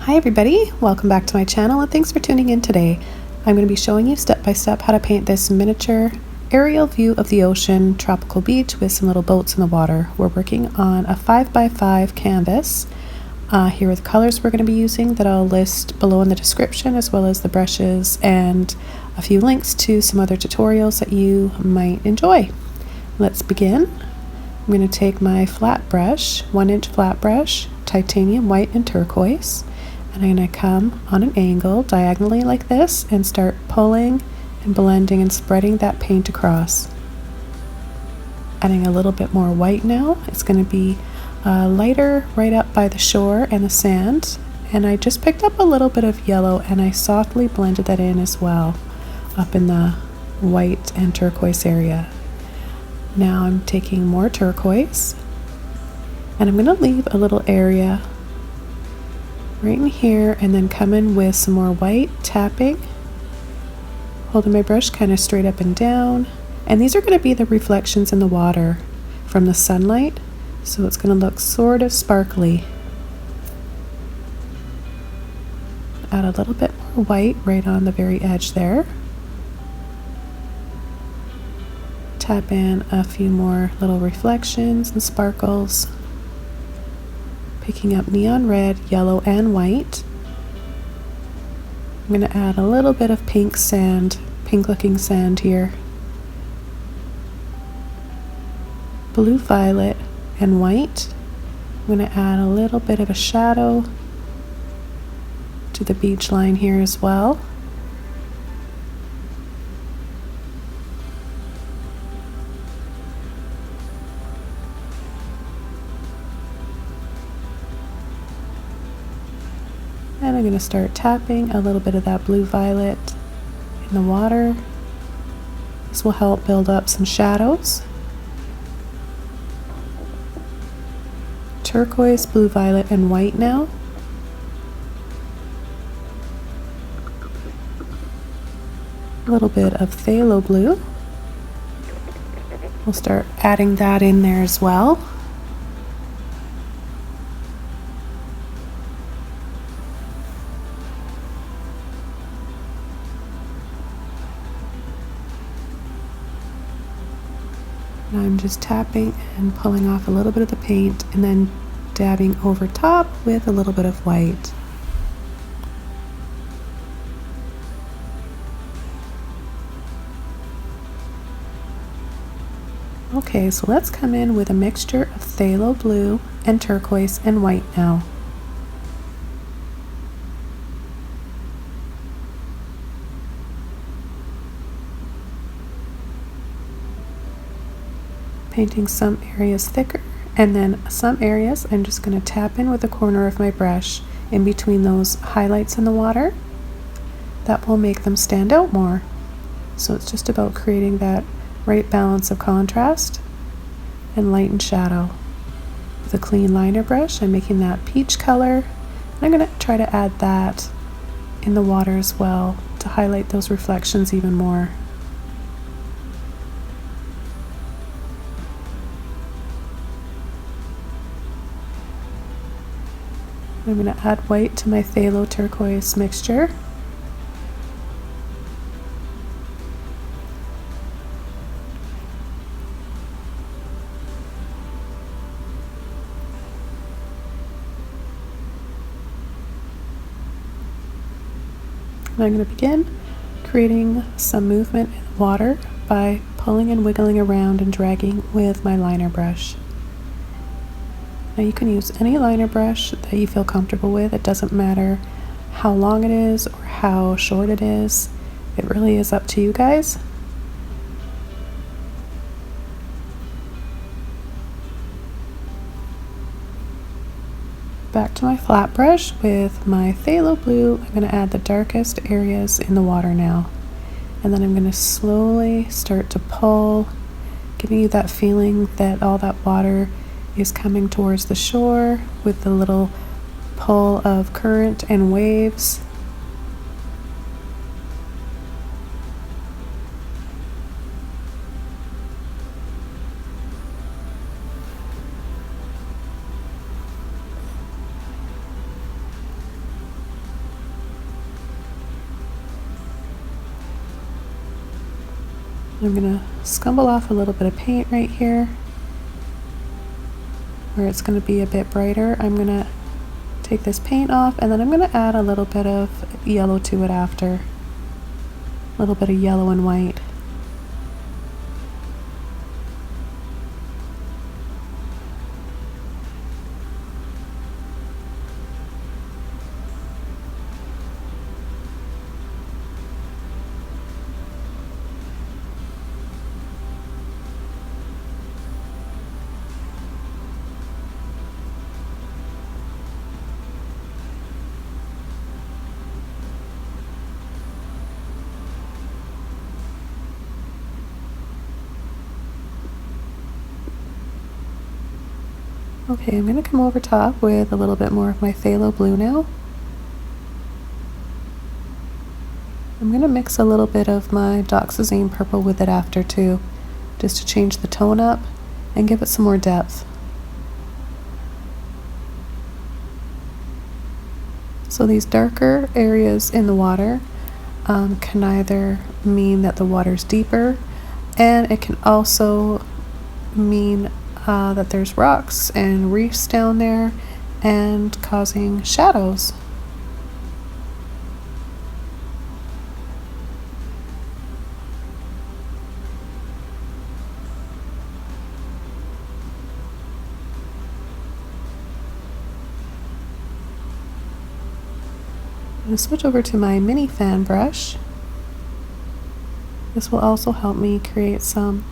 Hi everybody, welcome back to my channel and thanks for tuning in today. I'm going to be showing you step by step how to paint this miniature aerial view of the ocean tropical beach with some little boats in the water. We're working on a 5x5 canvas. Here are the colors we're going to be using that I'll list below in the description, as well as the brushes and a few links to some other tutorials that you might enjoy. Let's begin. I'm going to take my flat brush, 1-inch flat brush, titanium white and turquoise, and I'm going to come on an angle diagonally like this and start pulling and blending and spreading that paint across. Adding a little bit more white now. It's going to be lighter right up by the shore and the sand, and I just picked up a little bit of yellow and I softly blended that in as well up in the white and turquoise area. Now I'm taking more turquoise and I'm going to leave a little area right in here and then come in with some more white, tapping, holding my brush kind of straight up and down. And these are going to be the reflections in the water from the sunlight, so it's going to look sort of sparkly. Add a little bit more white right on the very edge there. Tap in a few more little reflections and sparkles. Picking up neon red, yellow, and white. I'm going to add a little bit of pink sand, pink looking sand here. Blue, violet, and white. I'm going to add a little bit of a shadow to the beach line here as well. And I'm going to start tapping a little bit of that blue violet in the water. This will help build up some shadows. Turquoise, blue violet, and white now. A little bit of phthalo blue. We'll start adding that in there as well. I'm just tapping and pulling off a little bit of the paint and then dabbing over top with a little bit of white. Okay, so let's come in with a mixture of phthalo blue and turquoise and white now. Painting some areas thicker, and then some areas I'm just going to tap in with the corner of my brush in between those highlights in the water. That will make them stand out more. So it's just about creating that right balance of contrast and light and shadow. With a clean liner brush, I'm making that peach color, and I'm going to try to add that in the water as well to highlight those reflections even more. I'm going to add white to my phthalo turquoise mixture. And I'm going to begin creating some movement in the water by pulling and wiggling around and dragging with my liner brush. Now you can use any liner brush that you feel comfortable with. It doesn't matter how long it is or how short it is. It really is up to you guys. Back to my flat brush with my phthalo blue. I'm going to add the darkest areas in the water now. And then I'm going to slowly start to pull, giving you that feeling that all that water is coming towards the shore with the little pull of current and waves. I'm going to scumble off a little bit of paint right here where it's going to be a bit brighter. I'm going to take this paint off, and then I'm going to add a little bit of yellow to it after. A little bit of yellow and white. Okay, I'm going to come over top with a little bit more of my phthalo blue now. I'm going to mix a little bit of my Dioxazine purple with it after too, just to change the tone up and give it some more depth. So these darker areas in the water can either mean that the water's deeper, and it can also mean that there's rocks and reefs down there and causing shadows. I'm going to switch over to my mini fan brush. This will also help me create some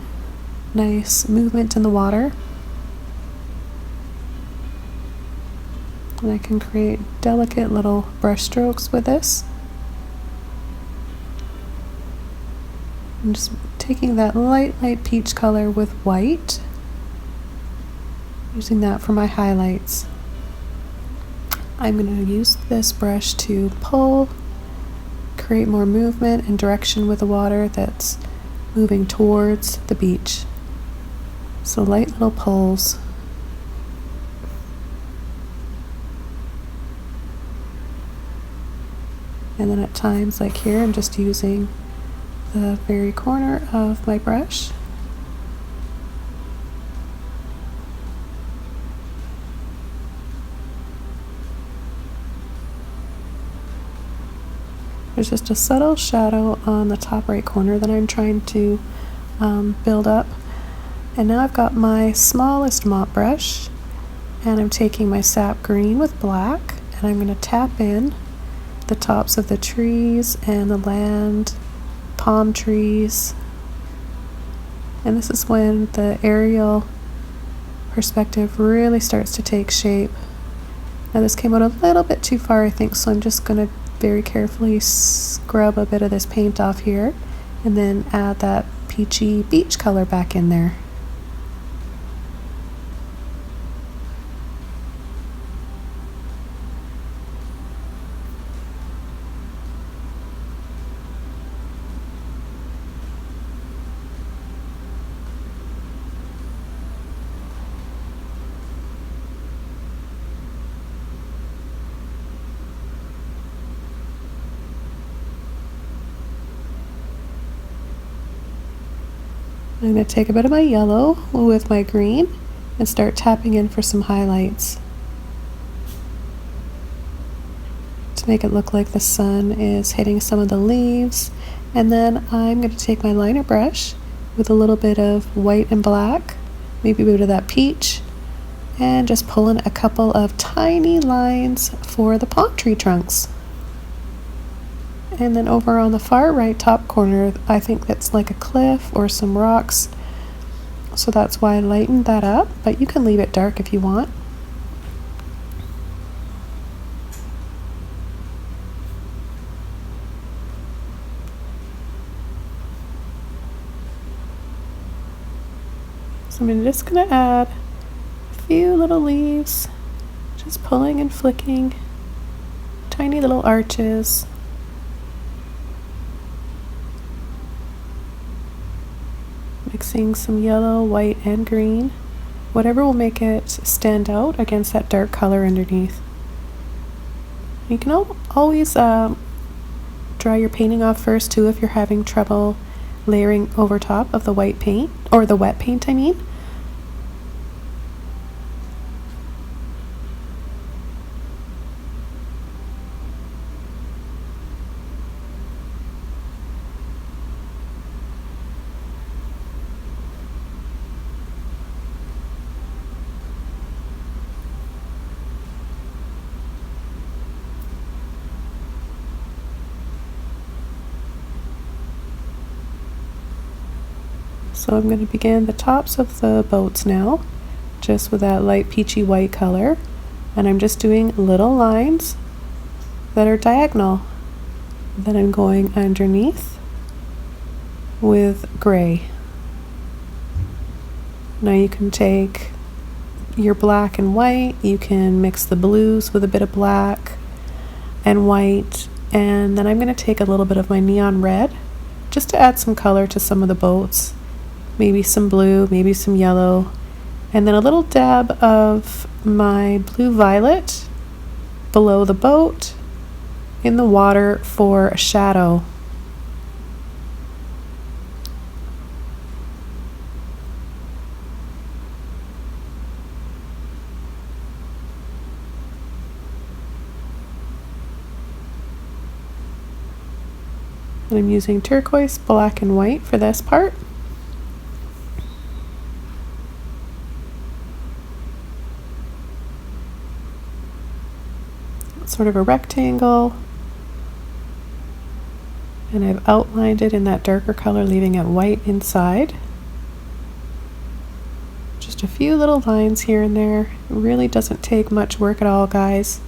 nice movement in the water. And I can create delicate little brush strokes with this. I'm just taking that light peach color with white, using that for my highlights. I'm going to use this brush to pull, create more movement and direction with the water that's moving towards the beach. So light little pulls. And then at times, like here, I'm just using the very corner of my brush. There's just a subtle shadow on the top right corner that I'm trying to build up. And now I've got my smallest mop brush, and I'm taking my sap green with black, and I'm going to tap in the tops of the trees and the land, palm trees. And this is when the aerial perspective really starts to take shape. Now this came out a little bit too far, I think, so I'm just going to very carefully scrub a bit of this paint off here and then add that peachy beach color back in there. I'm going to take a bit of my yellow with my green and start tapping in for some highlights to make it look like the sun is hitting some of the leaves. And then I'm going to take my liner brush with a little bit of white and black, maybe a bit of that peach, and just pull in a couple of tiny lines for the palm tree trunks. And then over on the far right top corner, I think that's like a cliff or some rocks. So that's why I lightened that up, but you can leave it dark if you want. So I'm just going to add a few little leaves, just pulling and flicking, tiny little arches. Mixing some yellow, white, and green, whatever will make it stand out against that dark color underneath. You can always dry your painting off first too if you're having trouble layering over top of the white paint, or the wet paint I mean. So I'm going to begin the tops of the boats now, just with that light peachy white color, and I'm just doing little lines that are diagonal. Then I'm going underneath with gray. Now you can take your black and white, you can mix the blues with a bit of black and white, and then I'm going to take a little bit of my neon red just to add some color to some of the boats. Maybe some blue, maybe some yellow, and then a little dab of my blue violet below the boat in the water for a shadow. And I'm using turquoise, black, and white for this part. Sort of a rectangle, and I've outlined it in that darker color, leaving it white inside. Just a few little lines here and there. It really doesn't take much work at all, guys.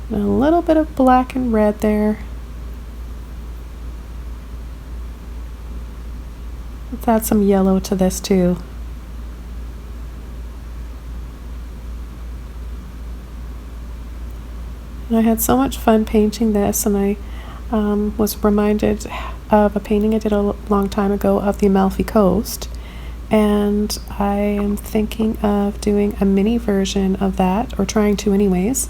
And a little bit of black and red there. Let's add some yellow to this too. And I had so much fun painting this, and I was reminded of a painting I did a long time ago of the Amalfi Coast, and I am thinking of doing a mini version of that, or trying to anyways,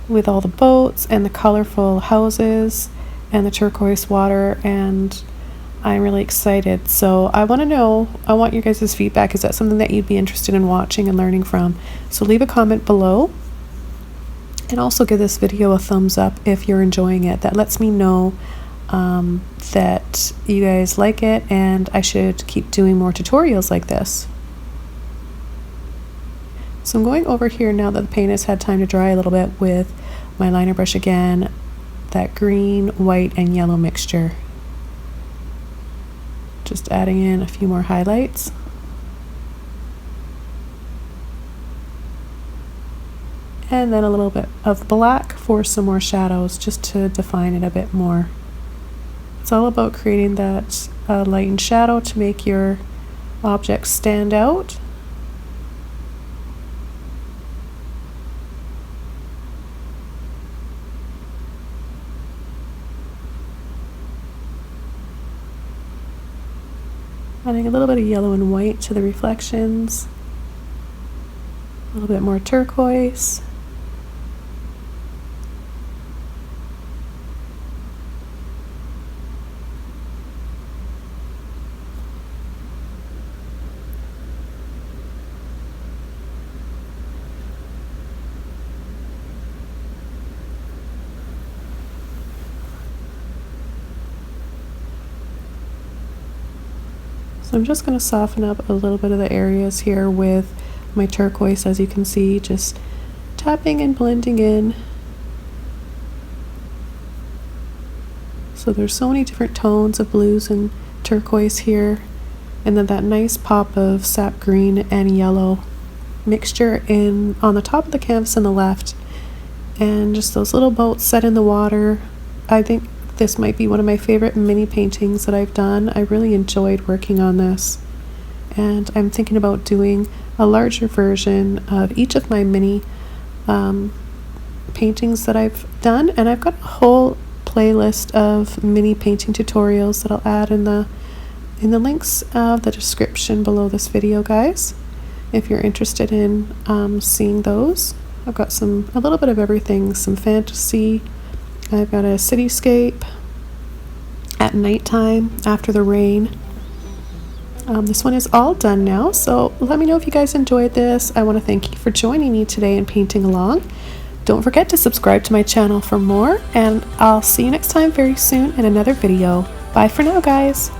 with all the boats and the colorful houses and the turquoise water, and I'm really excited. So I want your guys' feedback. Is that something that you'd be interested in watching and learning from? So leave a comment below, and also give this video a thumbs up if you're enjoying it. That lets me know that you guys like it, and I should keep doing more tutorials like this. So I'm going over here now that the paint has had time to dry a little bit with my liner brush again, that green, white, and yellow mixture. Just adding in a few more highlights. And then a little bit of black for some more shadows, just to define it a bit more. It's all about creating that light and shadow to make your objects stand out. Adding a little bit of yellow and white to the reflections, a little bit more turquoise. So I'm just going to soften up a little bit of the areas here with my turquoise, as you can see, just tapping and blending in. So there's so many different tones of blues and turquoise here, and then that nice pop of sap green and yellow mixture in on the top of the canvas on the left, and just those little boats set in the water. I think this might be one of my favorite mini paintings that I've done. I really enjoyed working on this, and I'm thinking about doing a larger version of each of my mini paintings that I've done, and I've got a whole playlist of mini painting tutorials that I'll add in the links of the description below this video, guys. if you're interested in seeing those. I've got a little bit of everything, some fantasy. I've got a cityscape at nighttime after the rain. This one is all done now, so let me know if you guys enjoyed this. I want to thank you for joining me today and painting along. Don't forget to subscribe to my channel for more, and I'll see you next time very soon in another video. Bye for now, guys.